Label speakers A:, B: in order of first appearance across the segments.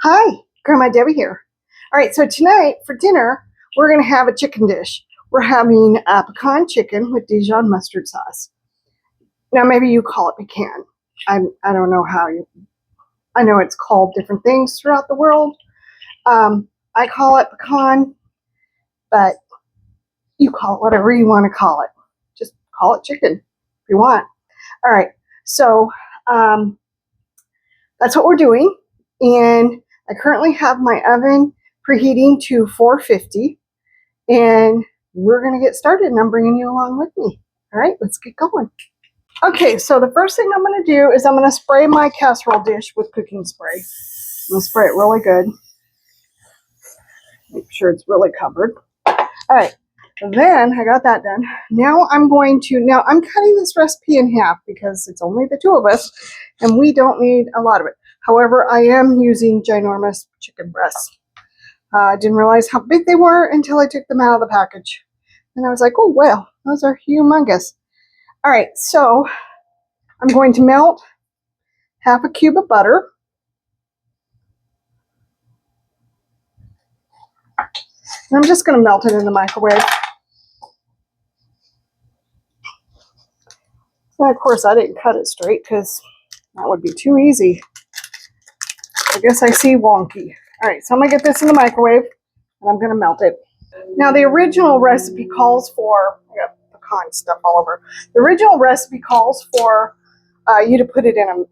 A: Hi, Grandma Debbie here. All right, so tonight for dinner, we're going to have a chicken dish. We're having pecan chicken with Dijon mustard sauce. Now, maybe you call it pecan. I don't know how you, I know it's called different things throughout the world. I call it pecan, but you call it whatever you want to call it. Just call it chicken if you want. All right, so that's what we're doing. And I currently have my oven preheating to 450. And we're going to get started, and I'm bringing you along with me. All right, let's get going. Okay, so the first thing I'm going to do is I'm going to spray my casserole dish with cooking spray. I'm going to spray it really good. Make sure it's really covered. All right, then I got that done. Now I'm cutting this recipe in half because it's only the two of us, and we don't need a lot of it. However, I am using ginormous chicken breasts. I didn't realize how big they were until I took them out of the package. And I was like, oh, well, those are humongous. All right, so I'm going to melt half a cube of butter. And I'm just going to melt it in the microwave. And of course, I didn't cut it straight because that would be too easy. I guess I see wonky. All right, so I'm going to get this in the microwave, and I'm going to melt it. Now, the original recipe calls for, I got pecan stuff all over. The original recipe calls for you to put it in a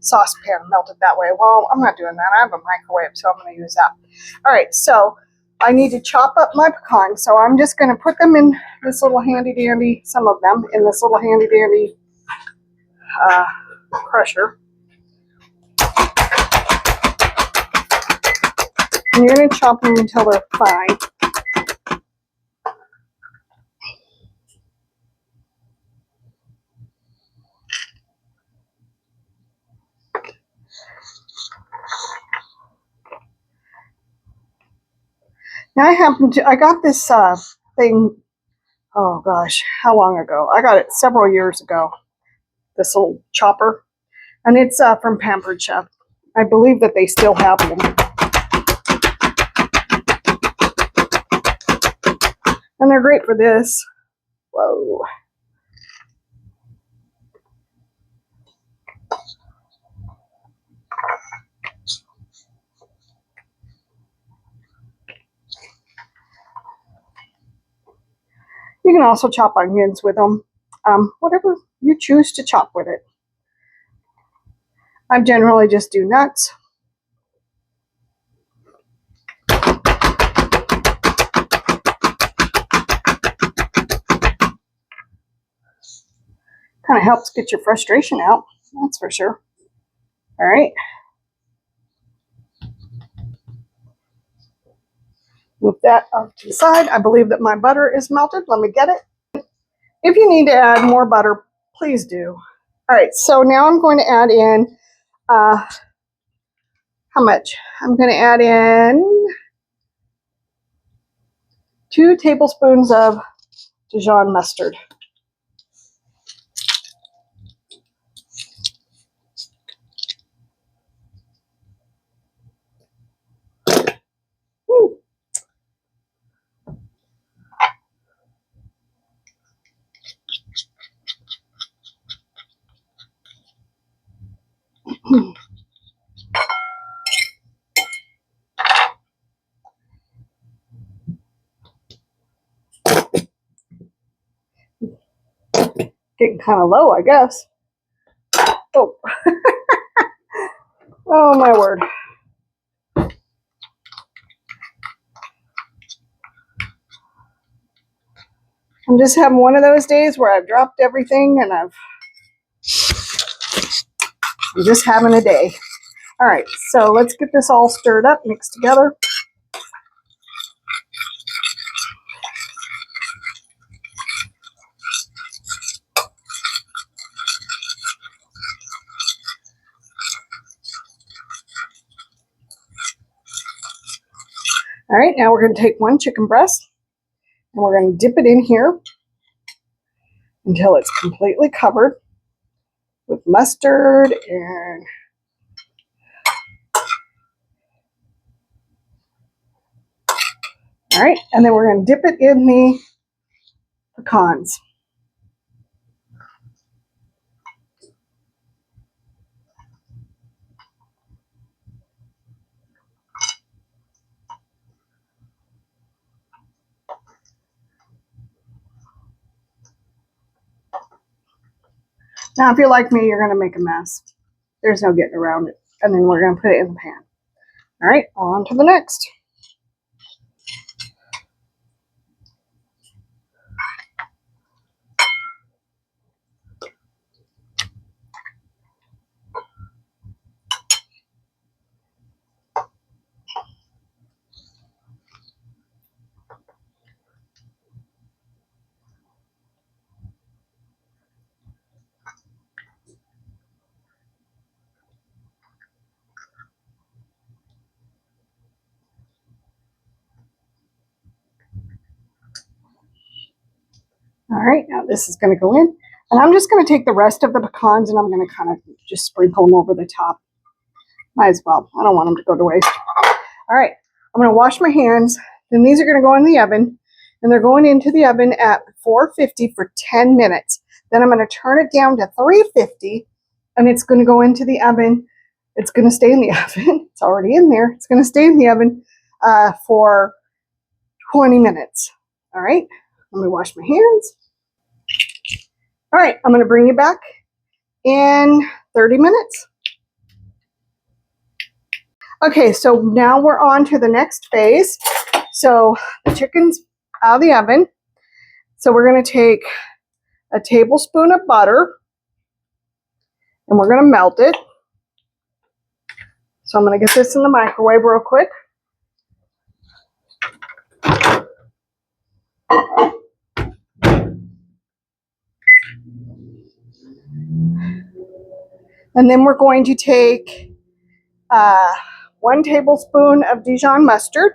A: saucepan, melt it that way. Well, I'm not doing that. I have a microwave, so I'm going to use that. All right, so I need to chop up my pecans, so I'm just going to put them in this little handy-dandy, some of them, in this little handy-dandy crusher. And you're going to chop them until they're fine. Now I got this thing, oh gosh, how long ago? I got it several years ago, this little chopper. And it's from Pampered Chef. I believe that they still have them. And they're great for this. Whoa. You can also chop onions with them. Whatever you choose to chop with it. I generally just do nuts. Kind of helps get your frustration out, that's for sure. All right. Move that off to the side. I believe that my butter is melted. Let me get it. If you need to add more butter, please do. All right, so now I'm going to add in, how much? I'm going to add in 2 tablespoons of Dijon mustard. Getting kind of low, I guess. Oh, oh my word. I'm just having one of those days where I've dropped everything and I'm just having a day. All right, so let's get this all stirred up, mixed together. All right, now we're going to take one chicken breast and we're going to dip it in here until it's completely covered with mustard and All right, and then we're going to dip it in the pecans. Now, if you're like me, you're going to make a mess. There's no getting around it. And then we're going to put it in the pan. All right, on to the next. All right, now this is going to go in. And I'm just going to take the rest of the pecans and I'm going to kind of just sprinkle them over the top. Might as well. I don't want them to go to waste. All right, I'm going to wash my hands. Then these are going to go in the oven. And they're going into the oven at 450 for 10 minutes. Then I'm going to turn it down to 350. And it's going to go into the oven. It's going to stay in the oven. It's already in there. It's going to stay in the oven for 20 minutes. All right, let me wash my hands. All right, I'm going to bring you back in 30 minutes. Okay, so now we're on to the next phase. So the chicken's out of the oven. So we're going to take a tablespoon of butter and we're going to melt it. So I'm going to get this in the microwave real quick. And then we're going to take 1 tablespoon of Dijon mustard.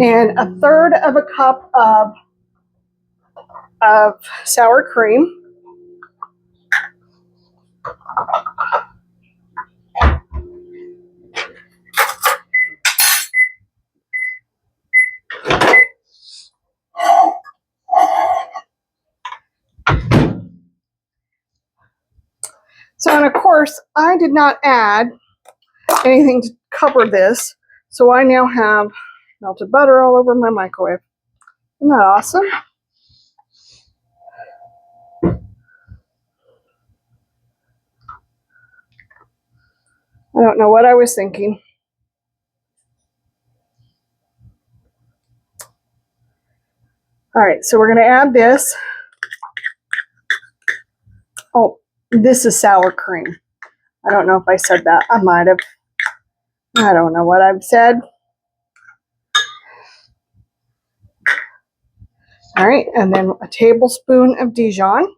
A: And 1/3 of a cup of sour cream. So, and of course, I did not add anything to cover this. So I now have melted butter all over my microwave. Isn't that awesome? I don't know what I was thinking. All right, so we're going to add this. Oh, this is sour cream. I don't know if I said that. I might have. I don't know what I've said. All right, and then a tablespoon of Dijon.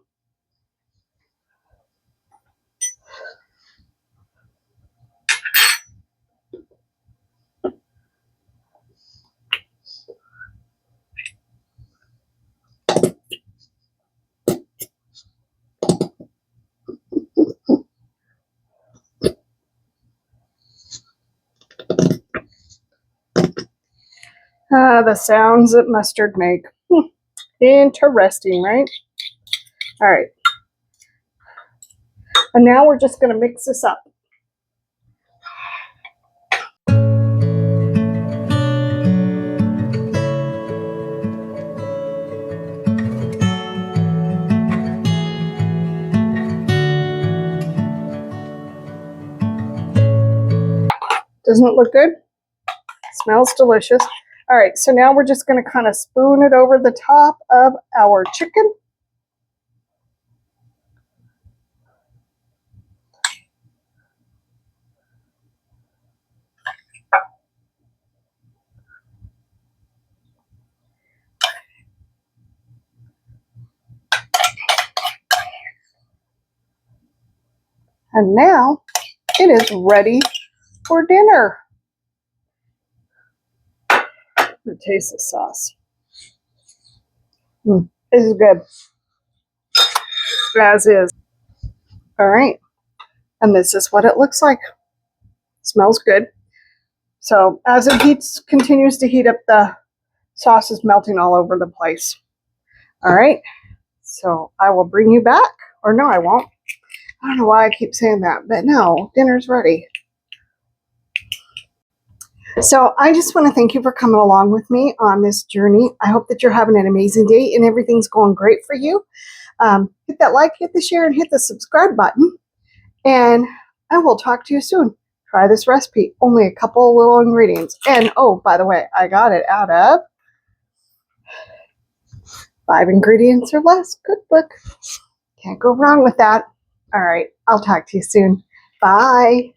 A: The sounds that mustard make. Interesting, right? All right. And now we're just going to mix this up. Doesn't it look good? Smells delicious. All right, so now we're just going to kind of spoon it over the top of our chicken. And now it is ready for dinner. I'm gonna taste the sauce. This is good. As is. All right. And this is what it looks like. Smells good. So as it continues to heat up, the sauce is melting all over the place. All right. So I will bring you back. Or no, I won't. I don't know why I keep saying that, but no, dinner's ready. So I just want to thank you for coming along with me on this journey. I hope that you're having an amazing day and everything's going great for you. Hit that like, hit the share, and hit the subscribe button. And I will talk to you soon. Try this recipe. Only a couple little ingredients. And oh, by the way, I got it out of 5 ingredients or less cookbook. Can't go wrong with that. All right. I'll talk to you soon. Bye.